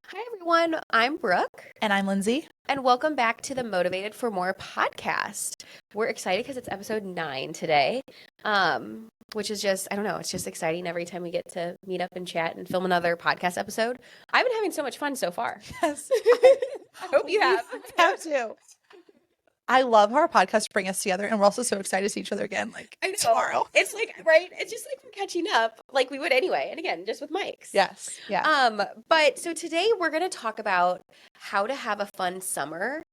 Hi, everyone. I'm Brooke, And I'm Lindsay. and welcome back to the Motivated for More podcast. We're excited because it's episode 9 today, which is just, I don't know, it's just exciting every time we get to meet up and chat and film another podcast episode. I've been having so much fun so far. Yes, I hope you have. have to. I love how our podcasts bring us together, and we're also so excited to see each other again, like I know. tomorrow. It's like, right? It's just like we're catching up like we would anyway. And again, just with mics. Yes, yeah. But so today we're going to talk about how to have a fun summer,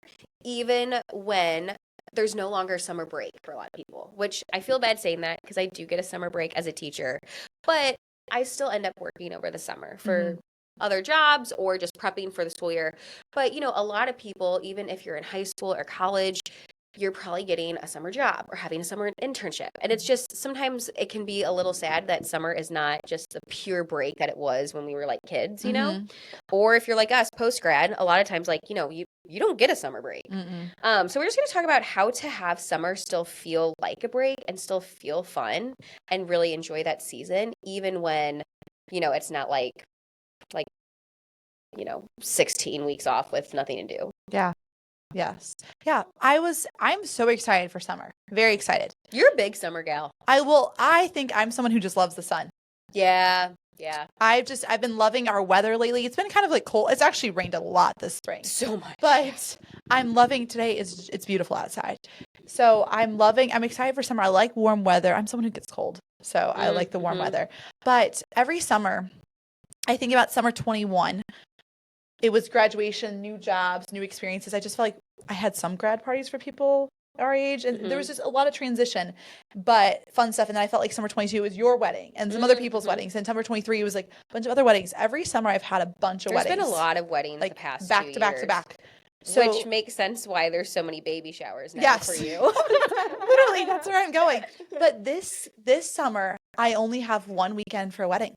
even when there's no longer summer break for a lot of people, which I feel bad saying that because I do get a summer break as a teacher, but I still end up working over the summer for other jobs or just prepping for the school year. But, a lot of people, even if you're in high school or college, you're probably getting a summer job or having a summer internship. And it's just sometimes it can be a little sad that summer is not just the pure break that it was when we were like kids, Or if you're like us, post grad, a lot of times you don't get a summer break. So we're just going to talk about how to have summer still feel like a break and still feel fun and really enjoy that season, even when, it's not like 16 weeks off with nothing to do. Yeah. Yes. Yeah. I'm so excited for summer. Very excited. You're a big summer gal. I think I'm someone who just loves the sun. Yeah. Yeah. I've been loving our weather lately. It's been kind of like cold. It's actually rained a lot this spring. So much. But I'm loving today. It's beautiful outside. So I'm excited for summer. I like warm weather. I'm someone who gets cold. So I like the warm weather. But every summer, I think about summer 21. It was graduation, new jobs, new experiences. I just felt like I had some grad parties for people our age, and there was just a lot of transition, but fun stuff. And then I felt like summer 22 was your wedding and some other people's weddings, and summer 23 was like a bunch of other weddings. Every summer I've had a bunch of weddings. There's been a lot of weddings like the past back 2 to back years, to back. So, which makes sense why there's so many baby showers now for you. Literally, that's where I'm going. But this summer, I only have one weekend for a wedding.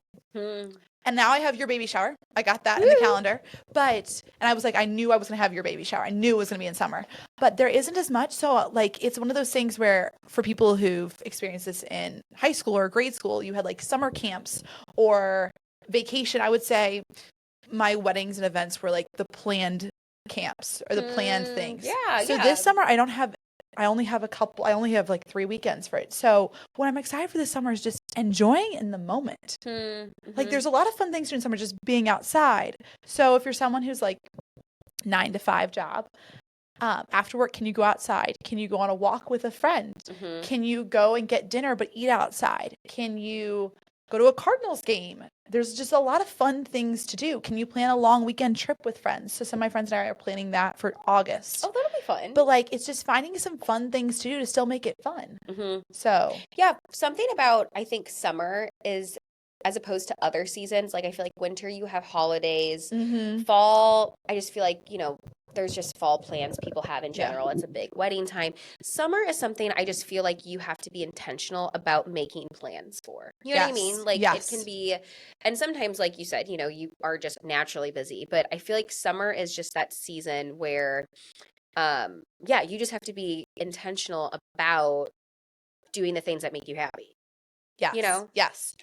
And now I have your baby shower. I got that in the calendar. And I was like, I knew I was going to have your baby shower. I knew it was going to be in summer. But there isn't as much. So, it's one of those things where for people who've experienced this in high school or grade school, you had summer camps or vacation. I would say my weddings and events were the planned camps or the planned things. Yeah. So this summer, I only have 3 weekends for it. So what I'm excited for this summer is just enjoying in the moment. There's a lot of fun things to do in summer, just being outside. So if you're someone who's 9 to 5 job, after work, can you go outside? Can you go on a walk with a friend? Can you go and get dinner but eat outside? Can you go to a Cardinals game? There's just a lot of fun things to do. Can you plan a long weekend trip with friends? So some of my friends and I are planning that for August. Oh, that'll be fun. But it's just finding some fun things to do to still make it fun. So yeah, something about I think summer is, as opposed to other seasons, I feel like winter you have holidays. Fall, I just feel like there's just fall plans people have in general. It's a big wedding time. Summer is something I just feel like you have to be intentional about making plans for. You know what I mean? It can be, and sometimes, like you said, you are just naturally busy. But I feel like summer is just that season where, you just have to be intentional about doing the things that make you happy. Yes.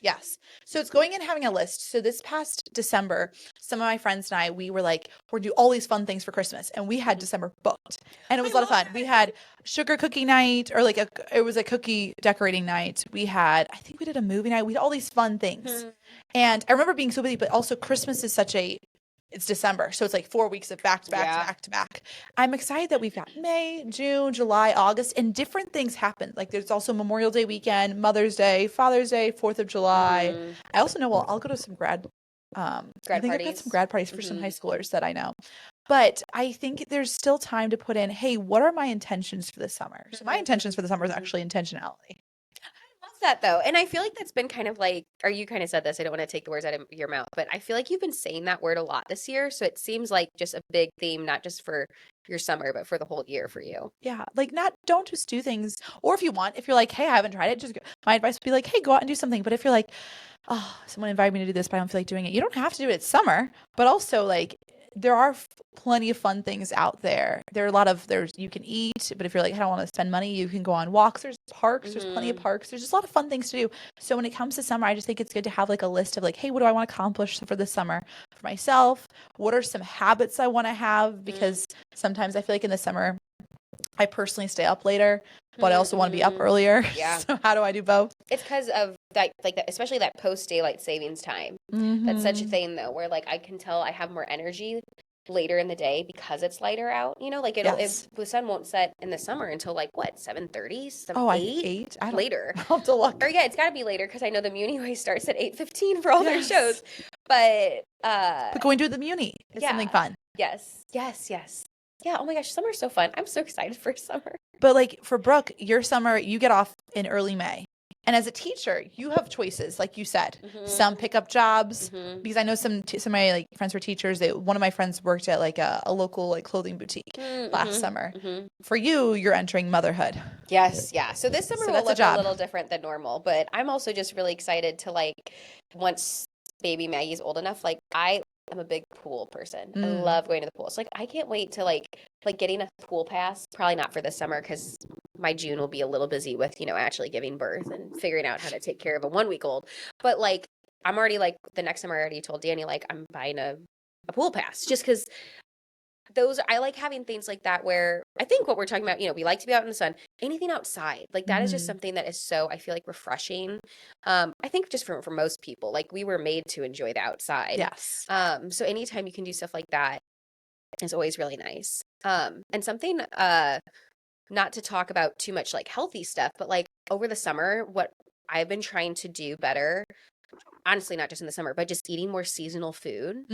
So it's going and having a list. So this past December, some of my friends and I, we were we're gonna do all these fun things for Christmas, and we had December booked, and it was a lot of fun. We had sugar cookie night, or it was a cookie decorating night. I think we did a movie night. We had all these fun things, and I remember being so busy. But also, Christmas is it's December, so it's 4 weeks of back to back to back. I'm excited that we've got May, June, July, August, and different things happen. There's also Memorial Day weekend, Mother's Day, Father's Day, 4th of July. I also know, I'll go to some grad parties. I've got some grad parties for some high schoolers that I know. But I think there's still time to put in, hey, what are my intentions for the summer? So my intentions for the summer is actually intentionality. That though, and I feel like that's been kind of or you kind of said this, I don't want to take the words out of your mouth, but I feel like you've been saying that word a lot this year, so it seems like just a big theme, not just for your summer but for the whole year for you. Yeah, don't just do things, or if you're hey, I haven't tried it, just go. My advice would be hey, go out and do something. But if you're oh, someone invited me to do this but I don't feel like doing it, you don't have to do it. It's summer. But also there are plenty of fun things out there. You can eat, but if you're I don't want to spend money, you can go on walks. There's parks, there's plenty of parks. There's just a lot of fun things to do. So when it comes to summer, I just think it's good to have a list of hey, what do I want to accomplish for this summer for myself? What are some habits I want to have? Because sometimes I feel like in the summer, I personally stay up later, but I also want to be up earlier. Yeah. So how do I do both? It's because of that, like that, especially that post daylight savings time. That's such a thing though, where like I can tell I have more energy later in the day because it's lighter out. Like if the sun won't set in the summer until like what 7:30, I think 8? 8. I don't later. I'll have to look. Or yeah, it's got to be later because I know the Muni Way starts at 8:15 for all their shows. But going to the Muni is something fun. Yes. Yeah, oh my gosh, summer's so fun. I'm so excited for summer. But like for Brooke, your summer, you get off in early May. And as a teacher, you have choices, like you said. Some pick up jobs because I know some of my like friends were teachers. One of my friends worked at like a local like clothing boutique last summer. For you, you're entering motherhood. Yes, yeah. So this summer will look a little different than normal, but I'm also just really excited to like once baby Maggie's old enough, like I'm a big pool person. I love going to the pool. So like I can't wait to like getting a pool pass. Probably not for this summer because my June will be a little busy with, actually giving birth and figuring out how to take care of a 1-week-old. But like I'm already like the next summer I already told Danny like I'm buying a pool pass just because I like having things like that where I think what we're talking about, we like to be out in the sun, anything outside. Like that is just something that is so, I feel like refreshing. I think just for most people, like we were made to enjoy the outside. Yes. So anytime you can do stuff like that is always really nice. And something, not to talk about too much like healthy stuff, but like over the summer, what I've been trying to do better, honestly, not just in the summer, but just eating more seasonal food.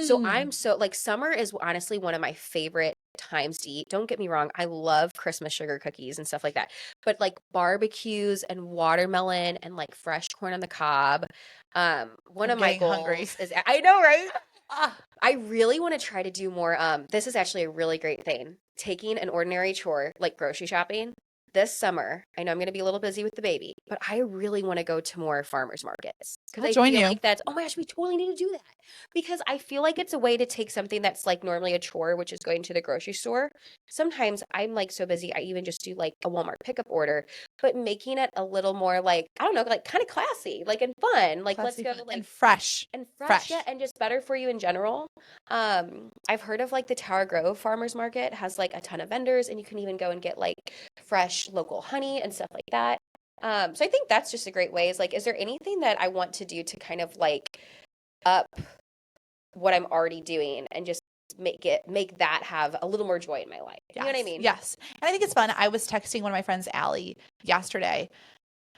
So I'm so like summer is honestly one of my favorite times to eat. Don't get me wrong. I love Christmas sugar cookies and stuff like that. But like barbecues and watermelon and like fresh corn on the cob. One of my goals is, I know, right? I really want to try to do more. This is actually a really great thing. Taking an ordinary chore like grocery shopping. This summer, I know I'm going to be a little busy with the baby, but I really want to go to more farmers markets because I feel like that's, oh my gosh, we totally need to do that because I feel like it's a way to take something that's like normally a chore, which is going to the grocery store. Sometimes I'm like so busy, I even just do like a Walmart pickup order, but making it a little more like, I don't know, like kind of classy, like and fun, like let's go like and fresh, yeah, and just better for you in general. I've heard of like the Tower Grove Farmers Market has like a ton of vendors and you can even go and get like fresh local honey and stuff like that. So I think that's just a great way is like, is there anything that I want to do to kind of like up what I'm already doing and just make that have a little more joy in my life? You know what I mean? Yes. And I think it's fun. I was texting one of my friends, Allie, yesterday.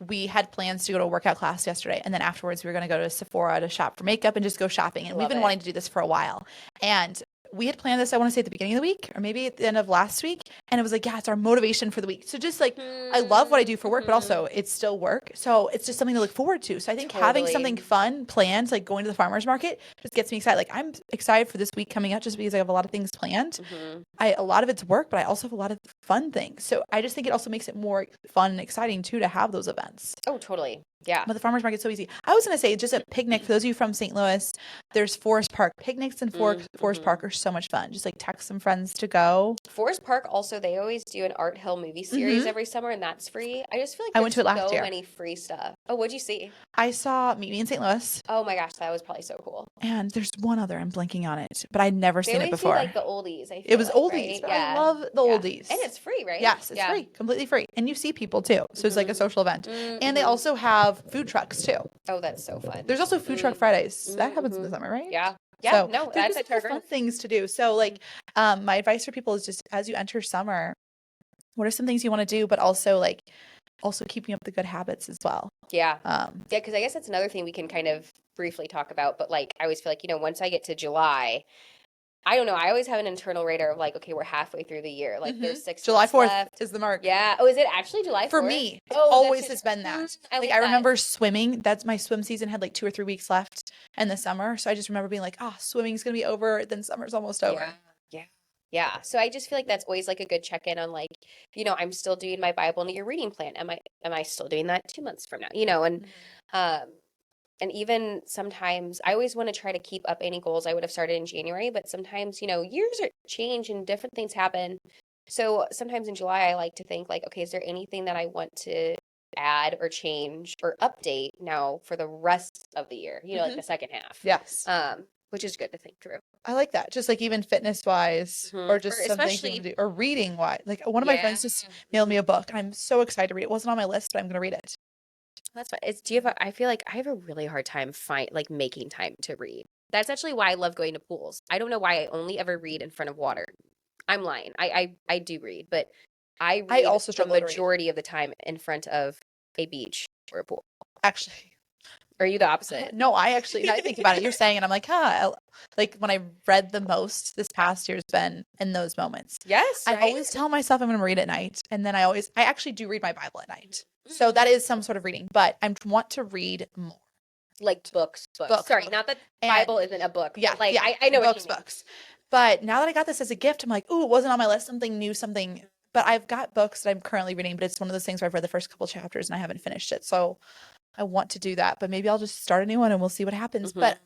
We had plans to go to a workout class yesterday. And then afterwards we were going to go to Sephora to shop for makeup and just go shopping. And we've been wanting to do this for a while. And we had planned this, I want to say at the beginning of the week or maybe at the end of last week. And it was like, yeah, it's our motivation for the week. So just like, I love what I do for work, but also it's still work. So it's just something to look forward to. So I think having something fun planned, like going to the farmer's market just gets me excited. Like I'm excited for this week coming up just because I have a lot of things planned. A lot of it's work, but I also have a lot of fun things. So I just think it also makes it more fun and exciting too, to have those events. Oh, totally. Yeah. But the farmer's market's so easy. I was going to say just a picnic. For those of you from St. Louis, there's Forest Park. Picnics in Forest Park are so much fun. Just like text some friends to go. Forest Park also, they always do an Art Hill movie series every summer and that's free. I just feel like I went to it last year. So many free stuff. Oh, what'd you see? I saw Meet Me in St. Louis. Oh my gosh, that was probably so cool. And there's one other, I'm blanking on it, but I'd never seen it before. Do like the oldies, I feel it was like, oldies. Right? But yeah. I love the oldies. And it's free, right? Yes, it's free. Completely free. And you see people too. So it's like a social event. And they also have food trucks too. Oh, that's so fun. There's also Food Truck Fridays. That happens in the summer, right? Yeah. Yeah, so no, that's fun things to do. So like my advice for people is just as you enter summer, what are some things you want to do, but also keeping up the good habits as well. Yeah. Yeah, because I guess that's another thing we can kind of briefly talk about, but like I always feel like, once I get to July, I don't know. I always have an internal radar of like, okay, we're halfway through the year. Like there's 6 July 4th left. is the mark. Yeah. Oh, is it actually July 4th? For me, it always has been that. I remember swimming. That's my swim season had like 2 or 3 weeks left in the summer. So I just remember being like, swimming's going to be over. Then summer's almost over. Yeah. So I just feel like that's always like a good check-in on like, I'm still doing my Bible in a year reading plan. Am I still doing that 2 months from now? And even sometimes I always want to try to keep up any goals I would have started in January, but sometimes, years change and different things happen. So sometimes in July, I like to think like, okay, is there anything that I want to add or change or update now for the rest of the year, like the second half? Yes. which is good to think through. I like that. Just like even fitness wise or just Or some things you want especially, to do or reading wise. Like one of my friends just mailed me a book and I'm so excited to read it. It wasn't on my list, but I'm going to read it. That's fine. Do you have I feel like I have a really hard time making time to read. That's actually why I love going to pools. I don't know why I only ever read in front of water. I'm lying. I do read, but I I read also the struggle to read. majority of the time in front of a beach or a pool. Actually, Are you the opposite? no, I think about it. You're saying it. I'm like, like when I read the most this past year has been in those moments. Yes, I right? always tell myself I'm going to read at night. And then I actually do read my Bible at night. So that is some sort of reading, but I want to read more. Like books. Sorry, not that Bible isn't a book. Yeah, but like yeah, I know what you mean. books. But now that I got this as a gift, I'm like, ooh, it wasn't on my list, something new, something. But I've got books that I'm currently reading, but it's one of those things where I've read the first couple chapters and I haven't finished it. So I want to do that, but maybe I'll just start a new one and we'll see what happens. But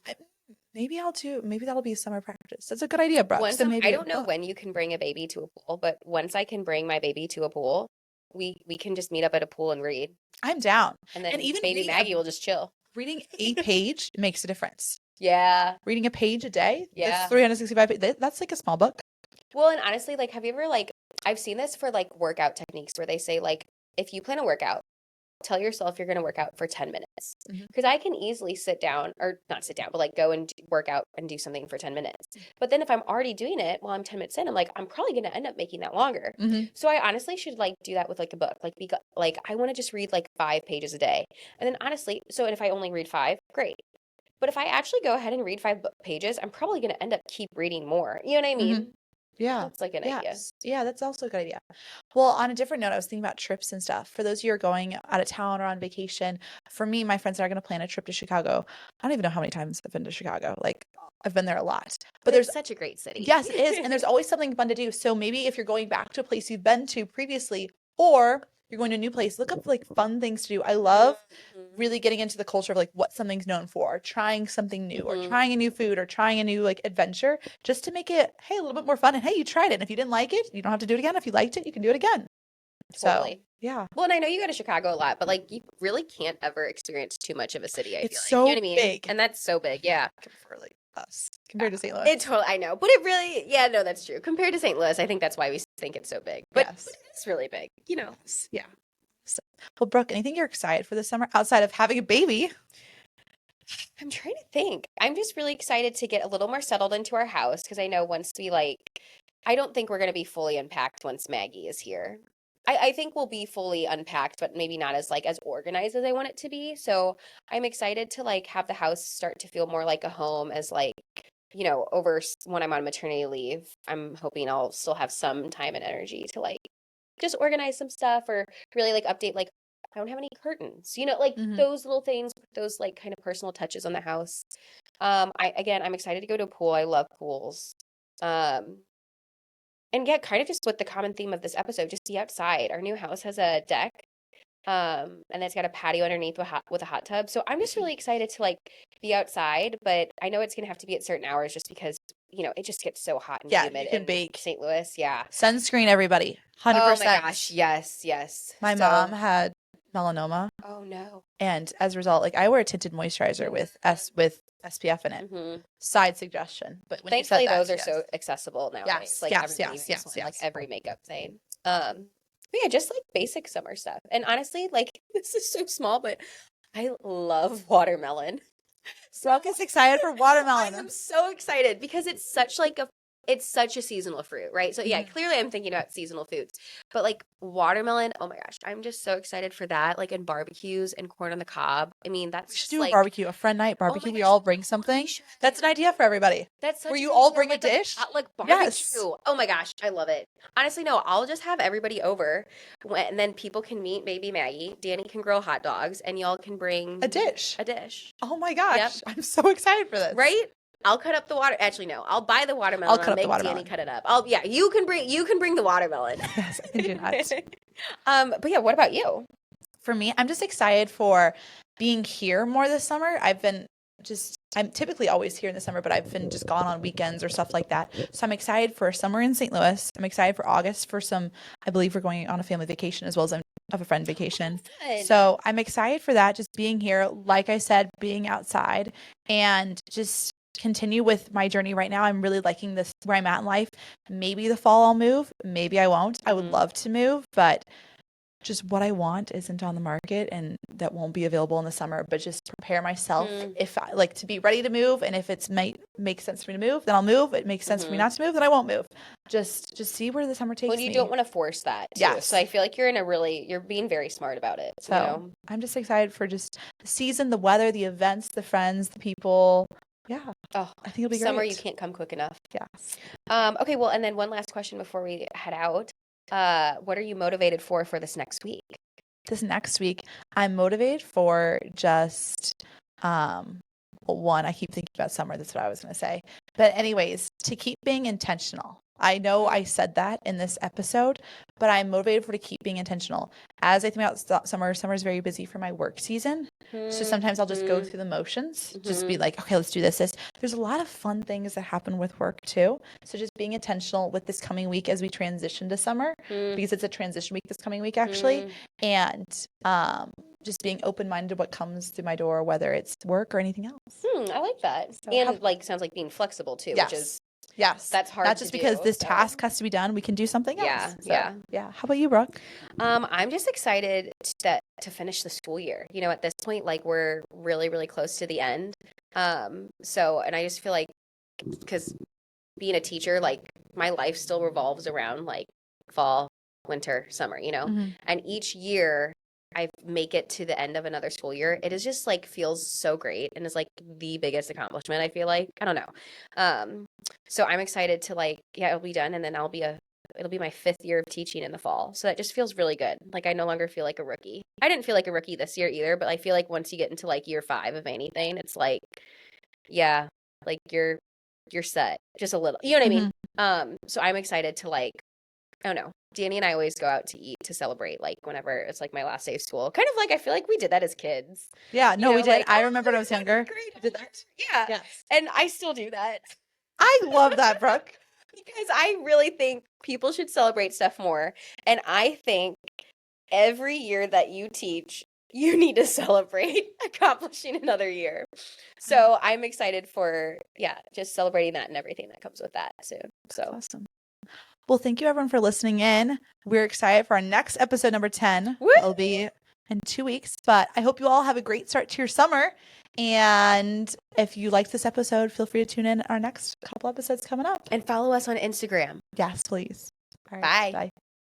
maybe that'll be summer practice. That's a good idea, Brooke. So maybe I don't know when you can bring a baby to a pool, but once I can bring my baby to a pool, we can just meet up at a pool and read. I'm down. And then even baby Maggie will just chill. Reading a page makes a difference. Yeah. Reading a page a day? Yeah. That's 365. That's like a small book. Well, and honestly, like, have you ever, like, I've seen this for, like, workout techniques where they say, like, if you plan a workout, tell yourself you're going to work out for 10 minutes. Because I can easily sit down, or not sit down, but, like, go and work out and do something for 10 minutes. But then if I'm already doing it while I'm 10 minutes in, I'm like, I'm probably going to end up making that longer. So I honestly should, like, do that with, like, a book. Like, I want to just read, like, 5 pages a day. And then honestly, so if I only read 5, great. But if I actually go ahead and read 5 pages, I'm probably going to end up keep reading more. You know what I mean? Yeah. That's like an idea. Yeah, that's also a good idea. Well, on a different note, I was thinking about trips and stuff. For those of you who are going out of town or on vacation, for me, my friends and I are going to plan a trip to Chicago. I don't even know how many times I've been to Chicago. Like, I've been there a lot. But there's such a great city. Yes, it is. And there's always something fun to do. So maybe if you're going back to a place you've been to previously, or you're going to a new place, look up like fun things to do. I love really getting into the culture of like what something's known for, trying something new or trying a new food or trying a new like adventure just to make it, hey, a little bit more fun. And hey, you tried it. And if you didn't like it, you don't have to do it again. If you liked it, you can do it again. Totally. So, yeah. Well, and I know you go to Chicago a lot, but like you really can't ever experience too much of a city. I feel like. So you know what I mean? big. And that's so big. Yeah. For like us compared to St. Louis. It totally, I know. But it really, yeah, no, that's true. Compared to St. Louis, I think that's why we think it's so big. But it's really big, you know. Yeah. So, well, Brooke, anything you're excited for this summer outside of having a baby? I'm trying to think. I'm just really excited to get a little more settled into our house because I know once we I don't think we're going to be fully unpacked once Maggie is here. I think we'll be fully unpacked, but maybe not as as organized as I want it to be. So I'm excited to have the house start to feel more like a home as over when I'm on maternity leave. I'm hoping I'll still have some time and energy to just organize some stuff or really update I don't have any curtains, those little things, those kind of personal touches on the house. I'm excited to go to a pool. I love pools. And yeah, kind of just with the common theme of this episode, just be outside. Our new house has a deck, and it's got a patio underneath with a hot tub. So I'm just really excited to be outside, but I know it's gonna have to be at certain hours just because it just gets so hot and humid in St. Louis. Yeah, sunscreen, everybody, 100%. Oh my gosh, yes. My mom had melanoma. Oh no! And as a result, I wear a tinted moisturizer with SPF in it. Side suggestion, but when thankfully those are so accessible nowadays. Yes. Every makeup thing. But yeah, just basic summer stuff. And honestly, this is so small, but I love watermelon. Brooke is excited for watermelon. I'm so excited because it's such a seasonal fruit, right? So yeah, clearly I'm thinking about seasonal foods. But watermelon, oh my gosh, I'm just so excited for that. And barbecues and corn on the cob. I mean, that's we should do a barbecue, a friend night barbecue. We all bring something. That's an idea for everybody. That's such where you all bring a dish. Barbecue. Yes. Oh my gosh, I love it. Honestly, no, I'll just have everybody over, and then people can meet baby Maggie. Danny can grill hot dogs, and y'all can bring a dish. Oh my gosh, yep. I'm so excited for this. Right? I'll cut up the water. Actually, no. I'll buy the watermelon. I'll make Danny cut it up. You can bring the watermelon. Yes, I can do that. But yeah, what about you? For me, I'm just excited for being here more this summer. I'm typically always here in the summer, but I've been just gone on weekends or stuff like that. So I'm excited for summer in St. Louis. I'm excited for August for I believe we're going on a family vacation as well as a friend vacation. So I'm excited for that. Just being here, like I said, being outside and just continue with my journey right now. I'm really liking this where I'm at in life. Maybe the fall I'll move. Maybe I won't. I would love to move, but just what I want isn't on the market and that won't be available in the summer, but just prepare myself if I like to be ready to move. And if it's might make sense for me to move, then I'll move. It makes sense for me not to move, then I won't move. Just see where the summer takes me. Well, you don't want to force that too. Yes. So I feel like you're being very smart about it. So I'm just excited for just the season, the weather, the events, the friends, the people. Yeah. Oh, I think it'll be great. Summer, you can't come quick enough. Yes. Okay, well, and then one last question before we head out. What are you motivated for this next week? This next week, I'm motivated for just one. I keep thinking about summer. That's what I was going to say. But anyways, to keep being intentional. I know I said that in this episode, but I'm motivated to keep being intentional. As I think about summer is very busy for my work season. So sometimes I'll just go through the motions, just be like, okay, let's do this. There's a lot of fun things that happen with work too. So just being intentional with this coming week as we transition to summer, because it's a transition week this coming week actually. And just being open-minded to what comes through my door, whether it's work or anything else. I like that. So and sounds like being flexible too, which is that's hard. Not just because this task has to be done, we can do something else. Yeah. How about you, Brooke? I'm just excited to finish the school year. At this point, like we're really, really close to the end. And I just feel like because being a teacher, like my life still revolves around like fall, winter, summer, and each year I make it to the end of another school year. It is just like feels so great and is like the biggest accomplishment. I feel like, I don't know. So I'm excited to it'll be done and then it'll be my 5th year of teaching in the fall. So that just feels really good. Like I no longer feel like a rookie. I didn't feel like a rookie this year either, but I feel like once you get into like year 5 of anything, it's like, yeah, like you're set just a little, you know what I mean? So I'm excited to I don't know. Danny and I always go out to eat to celebrate, like whenever it's like my last day of school. Kind of like I feel like we did that as kids. Yeah, no, we did. Like, I remember when I was younger. Great, I did that. Yeah. Yes. And I still do that. I love that, Brooke. Because I really think people should celebrate stuff more. And I think every year that you teach, you need to celebrate accomplishing another year. So I'm excited for, just celebrating that and everything that comes with that soon. So awesome. Well, thank you everyone for listening in. We're excited for our next episode, number 10. Woo! It'll be in 2 weeks, but I hope you all have a great start to your summer. And if you like this episode, feel free to tune in our next couple episodes coming up. And follow us on Instagram. Yes, please. All right, bye. Bye.